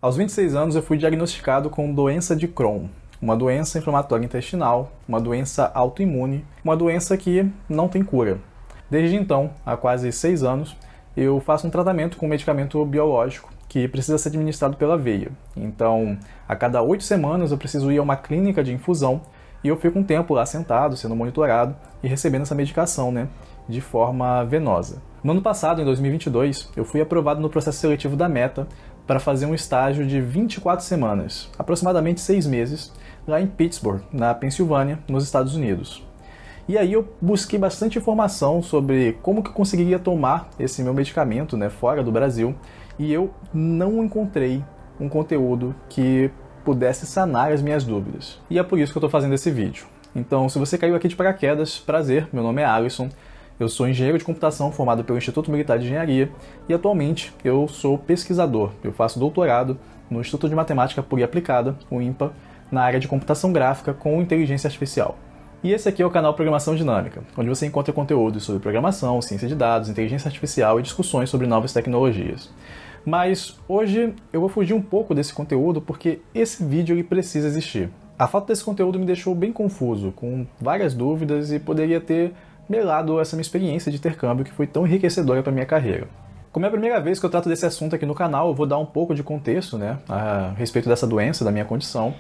Aos 26 anos eu fui diagnosticado com doença de Crohn, uma doença inflamatória intestinal, uma doença autoimune, uma doença que não tem cura. Desde então, há quase 6 anos, eu faço um tratamento com um medicamento biológico que precisa ser administrado pela veia. Então, a cada 8 semanas eu preciso ir a uma clínica de infusão e eu fico um tempo lá sentado, sendo monitorado e recebendo essa medicação, de forma venosa. No ano passado, em 2022, eu fui aprovado no processo seletivo da Meta para fazer um estágio de 24 semanas, aproximadamente 6 meses, lá em Pittsburgh, na Pensilvânia, nos Estados Unidos. E aí eu busquei bastante informação sobre como que eu conseguiria tomar esse meu medicamento, fora do Brasil, e eu não encontrei um conteúdo que pudesse sanar as minhas dúvidas. E é por isso que eu estou fazendo esse vídeo. Então, se você caiu aqui de paraquedas, prazer, meu nome é Alisson. Eu sou engenheiro de computação formado pelo Instituto Militar de Engenharia e atualmente eu sou pesquisador. Eu faço doutorado no Instituto de Matemática Pura e Aplicada, o INPA, na área de computação gráfica com inteligência artificial. E esse aqui é o canal Programação Dinâmica, onde você encontra conteúdos sobre programação, ciência de dados, inteligência artificial e discussões sobre novas tecnologias. Mas hoje eu vou fugir um pouco desse conteúdo porque esse vídeo ele precisa existir. A falta desse conteúdo me deixou bem confuso, com várias dúvidas e poderia ter melado essa minha experiência de intercâmbio que foi tão enriquecedora para minha carreira. Como é a primeira vez que eu trato desse assunto aqui no canal, eu vou dar um pouco de contexto a respeito dessa doença, da minha condição,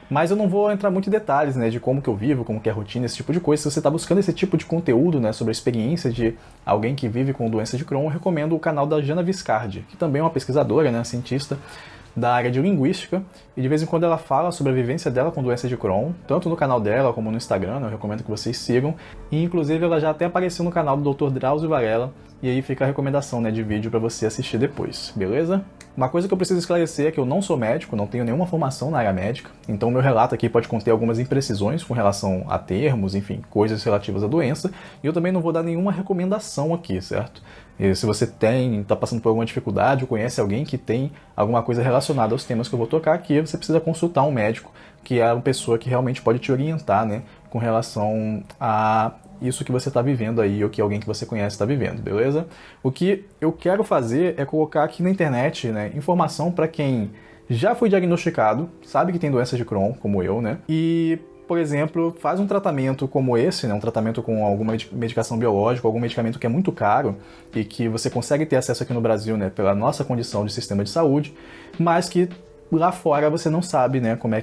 mas eu não vou entrar muito em detalhes de como que eu vivo, como que é a rotina, esse tipo de coisa. Se você está buscando esse tipo de conteúdo sobre a experiência de alguém que vive com doença de Crohn, eu recomendo o canal da Jana Viscardi, que também é uma pesquisadora, cientista da área de linguística, e de vez em quando ela fala sobre a vivência dela com doença de Crohn, tanto no canal dela como no Instagram, eu recomendo que vocês sigam, e inclusive ela já até apareceu no canal do Dr. Drauzio Varela, e aí fica a recomendação de vídeo para você assistir depois, beleza? Uma coisa que eu preciso esclarecer é que eu não sou médico, não tenho nenhuma formação na área médica, então o meu relato aqui pode conter algumas imprecisões com relação a termos, enfim, coisas relativas à doença, e eu também não vou dar nenhuma recomendação aqui, certo? E se você está passando por alguma dificuldade ou conhece alguém que tem alguma coisa relacionada aos temas que eu vou tocar aqui, você precisa consultar um médico, que é uma pessoa que realmente pode te orientar, com relação a isso que você está vivendo aí, ou que alguém que você conhece está vivendo, beleza? O que eu quero fazer é colocar aqui na internet, informação para quem já foi diagnosticado, sabe que tem doença de Crohn, como eu, e, por exemplo, faz um tratamento como esse, um tratamento com alguma medicação biológica, algum medicamento que é muito caro e que você consegue ter acesso aqui no Brasil, pela nossa condição de sistema de saúde, mas que lá fora você não sabe, como é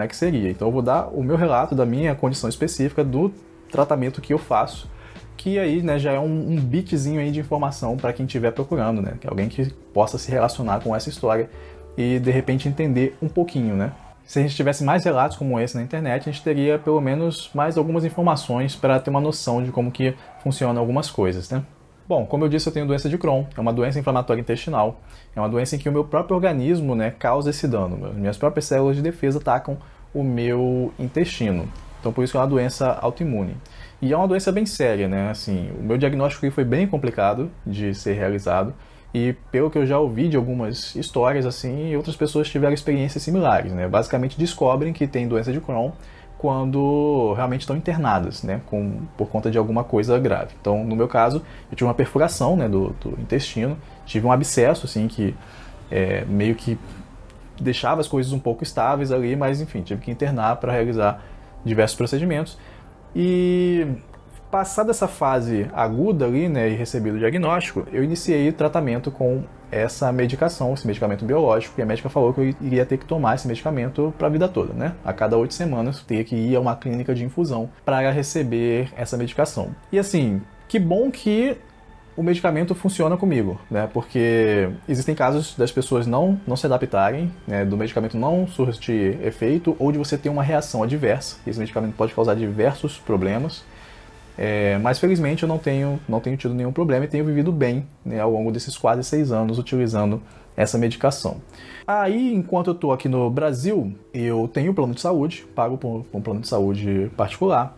que seria. Então eu vou dar o meu relato da minha condição específica do tratamento que eu faço, que aí já é um bitzinho aí de informação para quem estiver procurando, que é alguém que possa se relacionar com essa história e de repente entender um pouquinho, Se a gente tivesse mais relatos como esse na internet, a gente teria pelo menos mais algumas informações para ter uma noção de como que funcionam algumas coisas, Bom, como eu disse, eu tenho doença de Crohn, é uma doença inflamatória intestinal, é uma doença em que o meu próprio organismo causa esse dano, minhas próprias células de defesa atacam o meu intestino. Então por isso que é uma doença autoimune. E é uma doença bem séria, o meu diagnóstico foi bem complicado de ser realizado e pelo que eu já ouvi de algumas histórias outras pessoas tiveram experiências similares, Basicamente descobrem que tem doença de Crohn quando realmente estão internadas, por conta de alguma coisa grave. Então, no meu caso, eu tive uma perfuração, do intestino, tive um abscesso, que meio que deixava as coisas um pouco estáveis ali, mas enfim, tive que internar para realizar diversos procedimentos. E passada essa fase aguda ali, e recebido o diagnóstico, eu iniciei o tratamento com essa medicação, esse medicamento biológico, e a médica falou que eu iria ter que tomar esse medicamento para a vida toda, A cada 8 semanas, eu teria que ir a uma clínica de infusão para receber essa medicação. E assim, que bom que o medicamento funciona comigo, Porque existem casos das pessoas não se adaptarem, do medicamento não surtir efeito, ou de você ter uma reação adversa. Esse medicamento pode causar diversos problemas. Mas felizmente eu não tenho tido nenhum problema e tenho vivido bem ao longo desses quase 6 anos utilizando essa medicação. Aí, enquanto eu estou aqui no Brasil, eu tenho plano de saúde, pago por um plano de saúde particular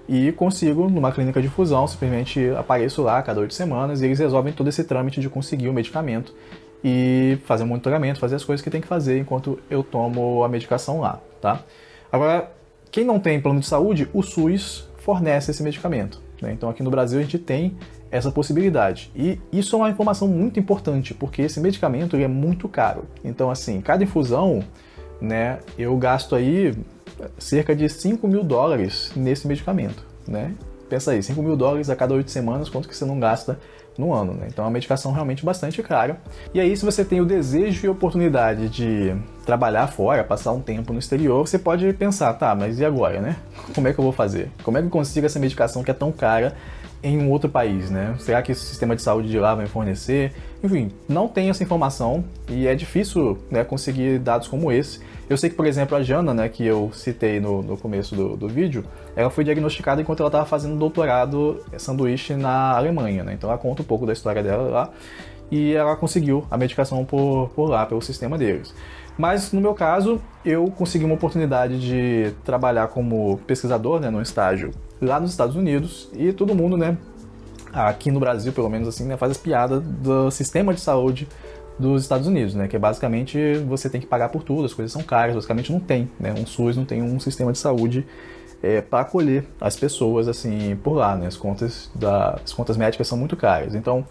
e consigo, numa clínica de infusão, simplesmente apareço lá a cada 8 semanas e eles resolvem todo esse trâmite de conseguir o medicamento e fazer o monitoramento, fazer as coisas que tem que fazer enquanto eu tomo a medicação lá, Agora, quem não tem plano de saúde, o SUS fornece esse medicamento. né? Então aqui no Brasil a gente tem essa possibilidade. E isso é uma informação muito importante, porque esse medicamento ele é muito caro. Então assim, cada infusão, né, eu gasto aí cerca de $5.000 nesse medicamento, né? Pensa aí, $5.000 a cada 8 semanas, quanto que você não gasta no ano, né? Então é uma medicação realmente bastante cara. E aí, se você tem o desejo e a oportunidade de trabalhar fora, passar um tempo no exterior, você pode pensar, tá, mas e agora, né? Como é que eu vou fazer? Como é que eu consigo essa medicação que é tão cara em um outro país, né? Será que o sistema de saúde de lá vai me fornecer? Enfim, não tem essa informação e é difícil, né, conseguir dados como esse. Eu sei que, por exemplo, a Jana, né, que eu citei no começo do vídeo, ela foi diagnosticada enquanto ela estava fazendo doutorado sanduíche na Alemanha, né? Então ela conta um pouco da história dela lá e ela conseguiu a medicação por lá, pelo sistema deles. Mas no meu caso, eu consegui uma oportunidade de trabalhar como pesquisador, né, num estágio lá nos Estados Unidos, e todo mundo, né, aqui no Brasil, pelo menos assim, né, faz as piadas do sistema de saúde dos Estados Unidos, né, que é basicamente você tem que pagar por tudo, as coisas são caras, basicamente não tem, né, um SUS não tem um sistema de saúde para acolher as pessoas assim por lá, né, as contas médicas são muito caras. Então,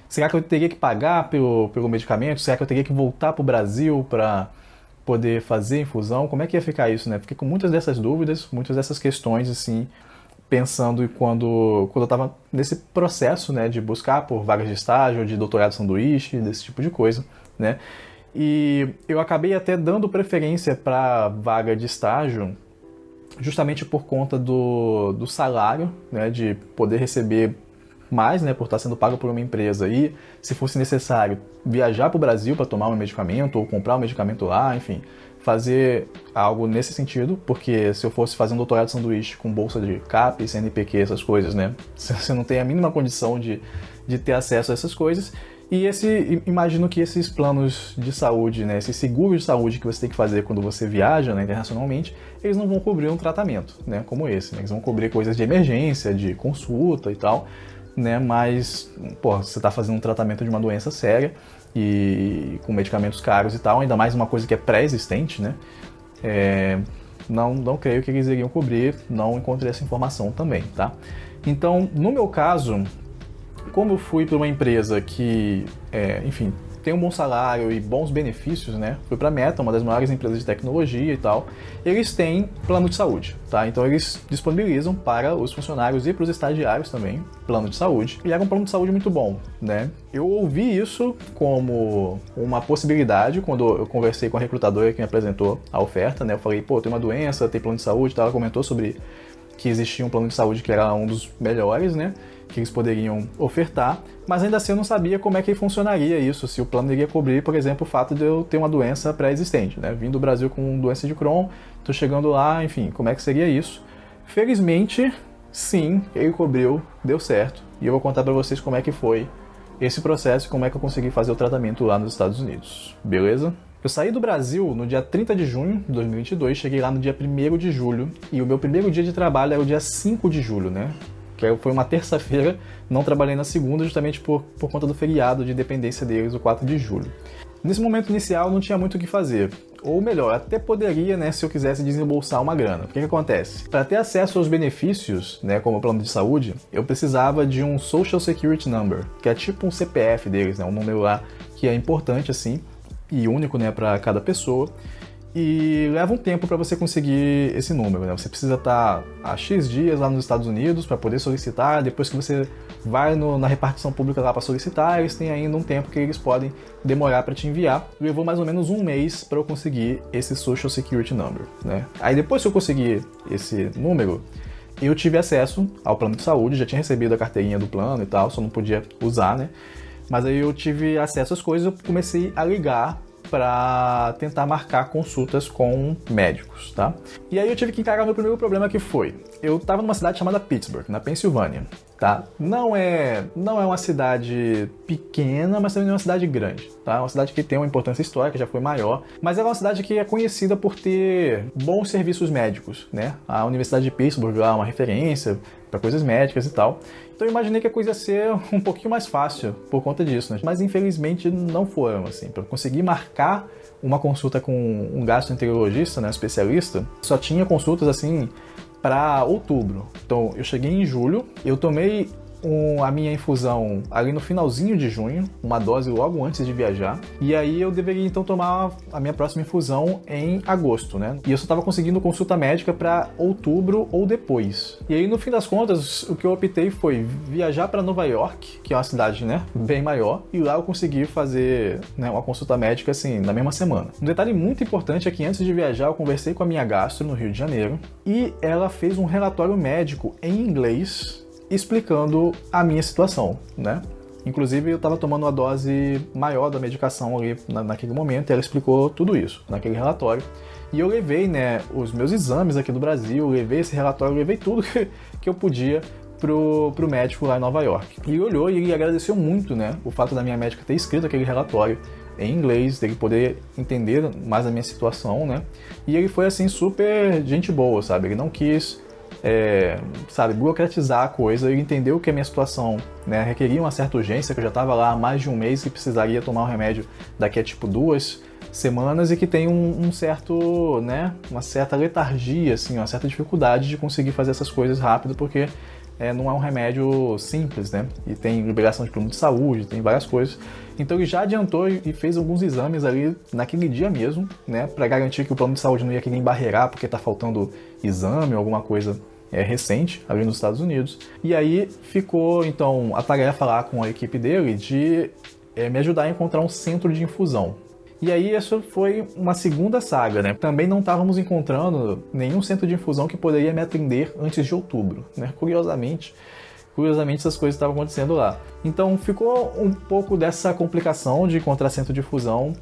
será que eu teria que pagar pelo medicamento? Será que eu teria que voltar para o Brasil para poder fazer infusão? Como é que ia ficar isso, né? Fiquei com muitas dessas dúvidas, muitas dessas questões, assim, pensando quando eu estava nesse processo, né, de buscar por vagas de estágio, de doutorado sanduíche, desse tipo de coisa, né? E eu acabei até dando preferência para vaga de estágio justamente por conta do salário, né, de poder receber mais, né, por estar sendo pago por uma empresa e, se fosse necessário, viajar para o Brasil para tomar um medicamento ou comprar um medicamento lá, enfim, fazer algo nesse sentido, porque se eu fosse fazer um doutorado de sanduíche com bolsa de CAPES, CNPq, essas coisas, né, você não tem a mínima condição de ter acesso a essas coisas. E imagino que esses planos de saúde, né, esses seguros de saúde que você tem que fazer quando você viaja, né, internacionalmente, eles não vão cobrir um tratamento, né, como esse, né, eles vão cobrir coisas de emergência, de consulta e tal, né, mas, pô, você está fazendo um tratamento de uma doença séria e com medicamentos caros e tal, ainda mais uma coisa que é pré-existente, né, não creio que eles iriam cobrir, não encontrei essa informação também, tá? Então, no meu caso, como eu fui para uma empresa que, enfim, tem um bom salário e bons benefícios, né? Fui para a Meta, uma das maiores empresas de tecnologia e tal. Eles têm plano de saúde, tá? Então eles disponibilizam para os funcionários e para os estagiários também plano de saúde. E era um plano de saúde muito bom, né? Eu ouvi isso como uma possibilidade quando eu conversei com a recrutadora que me apresentou a oferta, né? Eu falei, pô, tem uma doença, tem plano de saúde e tal. Ela comentou sobre que existia um plano de saúde que era um dos melhores, né, que eles poderiam ofertar, mas ainda assim eu não sabia como é que funcionaria isso, se o plano iria cobrir, por exemplo, o fato de eu ter uma doença pré-existente, né, vim do Brasil com doença de Crohn, tô chegando lá, enfim, como é que seria isso? Felizmente, sim, ele cobriu, deu certo, e eu vou contar para vocês como é que foi esse processo e como é que eu consegui fazer o tratamento lá nos Estados Unidos, beleza? Eu saí do Brasil no dia 30 de junho de 2022, cheguei lá no dia 1º de julho e o meu primeiro dia de trabalho era o dia 5 de julho, né? Que foi uma terça-feira, não trabalhei na segunda justamente por conta do feriado de independência deles, o 4 de julho. Nesse momento inicial não tinha muito o que fazer, ou melhor, até poderia, né, se eu quisesse desembolsar uma grana. O que acontece? Para ter acesso aos benefícios, né, como o plano de saúde, eu precisava de um Social Security Number, que é tipo um CPF deles, né, um número lá que é importante assim, e único, né, para cada pessoa, e leva um tempo para você conseguir esse número, né? Você precisa estar há X dias lá nos Estados Unidos para poder solicitar, depois que você vai na repartição pública lá para solicitar, eles têm ainda um tempo que eles podem demorar para te enviar. Levou mais ou menos um mês para eu conseguir esse Social Security Number, né? Aí depois que eu consegui esse número, eu tive acesso ao plano de saúde, já tinha recebido a carteirinha do plano e tal, só não podia usar, né? Mas aí eu tive acesso às coisas, eu comecei a ligar para tentar marcar consultas com médicos, tá? E aí eu tive que encarar o meu primeiro problema, que foi, eu estava numa cidade chamada Pittsburgh, na Pensilvânia, tá? Não é uma cidade pequena, mas também não é uma cidade grande, tá? É uma cidade que tem uma importância histórica, já foi maior, mas é uma cidade que é conhecida por ter bons serviços médicos, né? A Universidade de Pittsburgh é uma referência para coisas médicas e tal. Então eu imaginei que a coisa ia ser um pouquinho mais fácil por conta disso, né? Mas infelizmente não foram, assim. Para conseguir marcar uma consulta com um gastroenterologista, né, especialista, só tinha consultas assim para outubro. Então eu cheguei em julho, eu tomei a minha infusão ali no finalzinho de junho, uma dose logo antes de viajar, e aí eu deveria então tomar a minha próxima infusão em agosto, né? E eu só estava conseguindo consulta médica para outubro ou depois. E aí no fim das contas, o que eu optei foi viajar para Nova York, que é uma cidade, né, bem maior, e lá eu consegui fazer, né, uma consulta médica assim na mesma semana. Um detalhe muito importante é que antes de viajar eu conversei com a minha gastro no Rio de Janeiro e ela fez um relatório médico em inglês explicando a minha situação, né? Inclusive eu estava tomando uma dose maior da medicação ali naquele momento e ela explicou tudo isso naquele relatório. E eu levei, né, os meus exames aqui do Brasil, levei esse relatório, levei tudo que eu podia pro médico lá em Nova York. E ele olhou e ele agradeceu muito, né, o fato da minha médica ter escrito aquele relatório em inglês, dele poder entender mais a minha situação, né? E ele foi assim super gente boa, sabe? Ele não quis burocratizar a coisa. Ele entendeu que a minha situação, né, requeria uma certa urgência, que eu já estava lá há mais de um mês e precisaria tomar um remédio daqui a tipo 2 semanas e que tem uma certa letargia, assim, uma certa dificuldade de conseguir fazer essas coisas rápido, porque não é um remédio simples, né? E tem liberação de plano de saúde, tem várias coisas. Então ele já adiantou e fez alguns exames ali naquele dia mesmo, né? Para garantir que o plano de saúde não ia querer embarrear porque tá faltando exame ou alguma coisa recente ali nos Estados Unidos. E aí ficou, então, a tarefa lá com a equipe dele de me ajudar a encontrar um centro de infusão. E aí isso foi uma segunda saga, né? Também não estávamos encontrando nenhum centro de infusão que poderia me atender antes de outubro, né? Curiosamente essas coisas estavam acontecendo lá. Então ficou um pouco dessa complicação de encontrar centro de infusão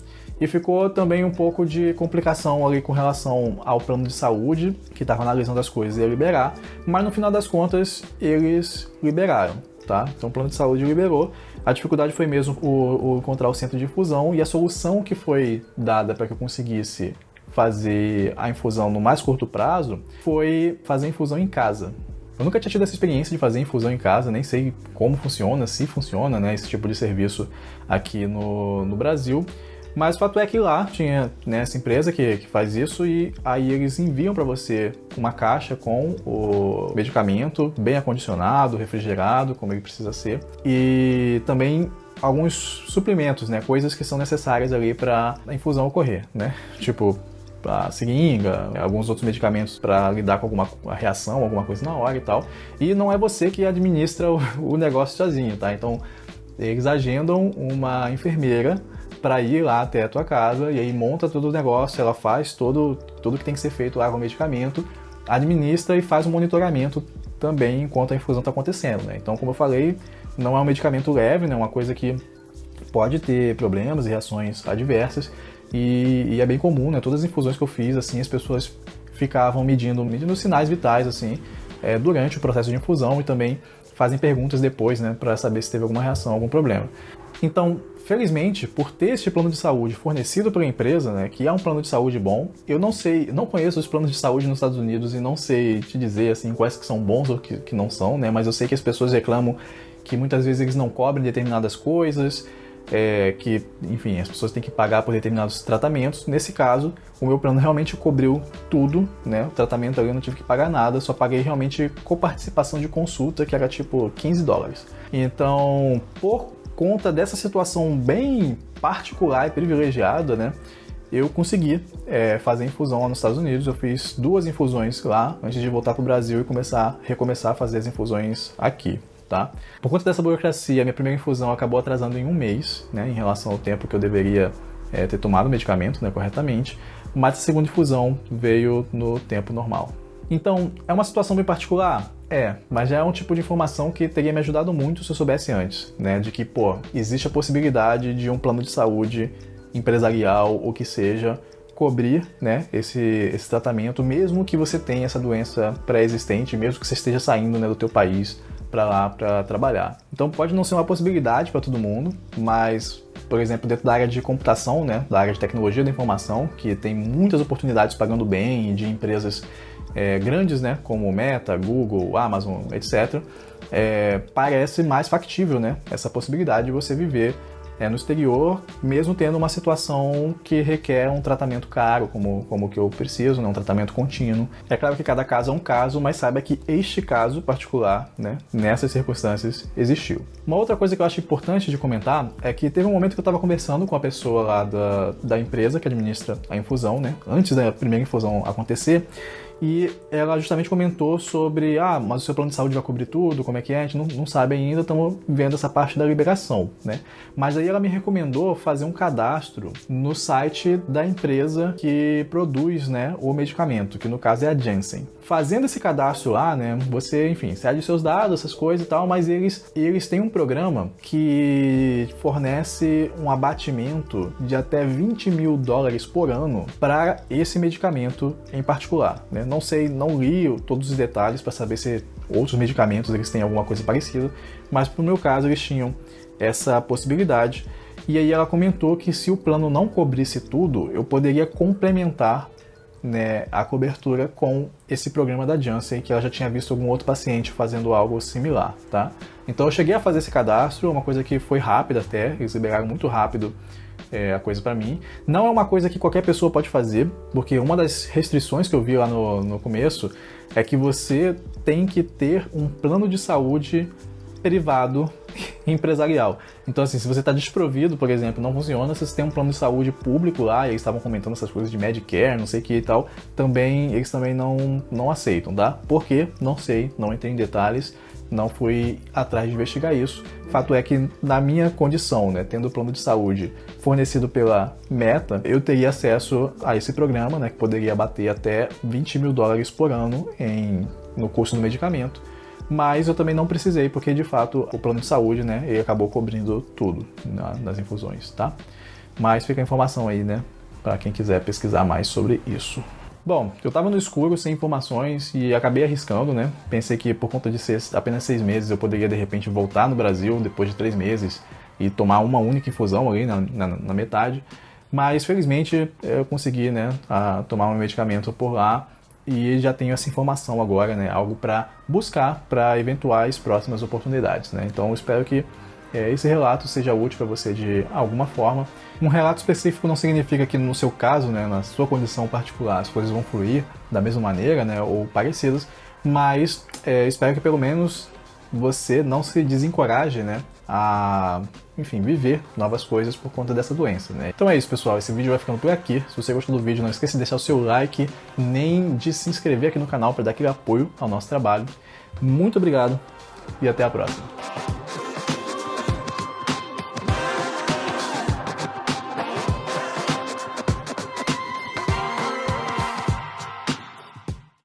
e ficou também um pouco de complicação ali com relação ao plano de saúde, que estava analisando as coisas e ia liberar, mas no final das contas eles liberaram, tá? Então o plano de saúde liberou. A dificuldade foi mesmo o encontrar o centro de infusão, e a solução que foi dada para que eu conseguisse fazer a infusão no mais curto prazo foi fazer a infusão em casa. Eu nunca tinha tido essa experiência de fazer infusão em casa, nem sei como funciona, se funciona, né, esse tipo de serviço aqui no Brasil. Mas o fato é que lá tinha, né, essa empresa que faz isso, e aí eles enviam para você uma caixa com o medicamento bem acondicionado, refrigerado, como ele precisa ser, e também alguns suplementos, né, coisas que são necessárias ali para a infusão ocorrer, né, tipo a seringa, alguns outros medicamentos para lidar com alguma reação, alguma coisa na hora e tal. E não é você que administra o negócio sozinho, tá? Então eles agendam uma enfermeira para ir lá até a tua casa e aí monta todo o negócio, ela faz tudo que tem que ser feito lá com o medicamento, administra e faz um monitoramento também enquanto a infusão está acontecendo, né? Então, como eu falei, não é um medicamento leve, né? É uma coisa que pode ter problemas e reações adversas e é bem comum, né? Todas as infusões que eu fiz, assim, as pessoas ficavam medindo os sinais vitais, assim, durante o processo de infusão, e também fazem perguntas depois, né, para saber se teve alguma reação, algum problema. Então, felizmente, por ter este plano de saúde fornecido pela empresa, né, que é um plano de saúde bom, eu não conheço os planos de saúde nos Estados Unidos e não sei te dizer assim quais que são bons ou que não são, né, mas eu sei que as pessoas reclamam que muitas vezes eles não cobrem determinadas coisas, que, enfim, as pessoas têm que pagar por determinados tratamentos. Nesse caso, o meu plano realmente cobriu tudo, né? O tratamento ali eu não tive que pagar nada, só paguei realmente coparticipação de consulta, que era tipo $15. Então, por conta dessa situação bem particular e privilegiada, né, eu consegui fazer infusão lá nos Estados Unidos. Eu fiz 2 infusões lá antes de voltar para o Brasil e recomeçar a fazer as infusões aqui. Tá? Por conta dessa burocracia, a minha primeira infusão acabou atrasando em 1 mês, né, em relação ao tempo que eu deveria ter tomado o medicamento, né, corretamente, mas a segunda infusão veio no tempo normal. Então, é uma situação bem particular? Mas já é um tipo de informação que teria me ajudado muito se eu soubesse antes, né, de que, existe a possibilidade de um plano de saúde empresarial, ou que seja, cobrir, né, esse tratamento, mesmo que você tenha essa doença pré-existente, mesmo que você esteja saindo, né, do teu país para lá para trabalhar. Então pode não ser uma possibilidade para todo mundo, mas, por exemplo, dentro da área de computação, né, da área de tecnologia da informação, que tem muitas oportunidades pagando bem, de empresas grandes, né, como Meta, Google, Amazon, etc., parece mais factível, né, essa possibilidade de você viver no exterior, mesmo tendo uma situação que requer um tratamento caro, como o que eu preciso, né, um tratamento contínuo. É claro que cada caso é um caso, mas saiba que este caso particular, né, nessas circunstâncias, existiu. Uma outra coisa que eu acho importante de comentar é que teve um momento que eu estava conversando com a pessoa lá da empresa que administra a infusão, né, antes da primeira infusão acontecer, e ela justamente comentou sobre, mas o seu plano de saúde vai cobrir tudo, como é que é? A gente não sabe ainda, estamos vendo essa parte da liberação, né? Mas aí ela me recomendou fazer um cadastro no site da empresa que produz, né, o medicamento, que no caso é a Janssen. Fazendo esse cadastro lá, né, você, enfim, cede seus dados, essas coisas e tal, mas eles têm um programa que fornece um abatimento de até $20 mil por ano para esse medicamento em particular, né? Não sei, não li todos os detalhes para saber se outros medicamentos eles têm alguma coisa parecida, mas pro meu caso eles tinham essa possibilidade. E aí ela comentou que se o plano não cobrisse tudo, eu poderia complementar, né, a cobertura com esse programa da Janssen, que ela já tinha visto algum outro paciente fazendo algo similar, tá? Então eu cheguei a fazer esse cadastro, uma coisa que foi rápida até, eles liberaram muito rápido a coisa para mim. Não é uma coisa que qualquer pessoa pode fazer, porque uma das restrições que eu vi lá no começo é que você tem que ter um plano de saúde privado empresarial. Então, assim, se você está desprovido, por exemplo, não funciona. Se você tem um plano de saúde público lá, e eles estavam comentando essas coisas de Medicare, não sei o que e tal, eles também não aceitam, tá? Por quê? Não sei, não entrei em detalhes, não fui atrás de investigar isso. Fato é que, na minha condição, né, tendo o plano de saúde fornecido pela Meta, eu teria acesso a esse programa, né, que poderia bater até $20 mil por ano no custo do medicamento. Mas eu também não precisei, porque de fato o plano de saúde, né, ele acabou cobrindo tudo nas infusões, tá? Mas fica a informação aí, né, para quem quiser pesquisar mais sobre isso. Bom, eu tava no escuro, sem informações, e acabei arriscando, né? Pensei que por conta de ser apenas 6 meses eu poderia de repente voltar no Brasil depois de 3 meses e tomar uma única infusão ali na metade. Mas felizmente eu consegui, né, tomar um medicamento por lá. E já tenho essa informação agora, né? Algo para buscar para eventuais próximas oportunidades, né? Então eu espero que esse relato seja útil para você de alguma forma. Um relato específico não significa que no seu caso, né, na sua condição particular, as coisas vão fluir da mesma maneira, né, ou parecidas, mas espero que pelo menos você não se desencoraje, né, a, enfim, viver novas coisas por conta dessa doença, né? Então é isso, pessoal, esse vídeo vai ficando por aqui. Se você gostou do vídeo, não esqueça de deixar o seu like, nem de se inscrever aqui no canal para dar aquele apoio ao nosso trabalho. Muito obrigado e até a próxima.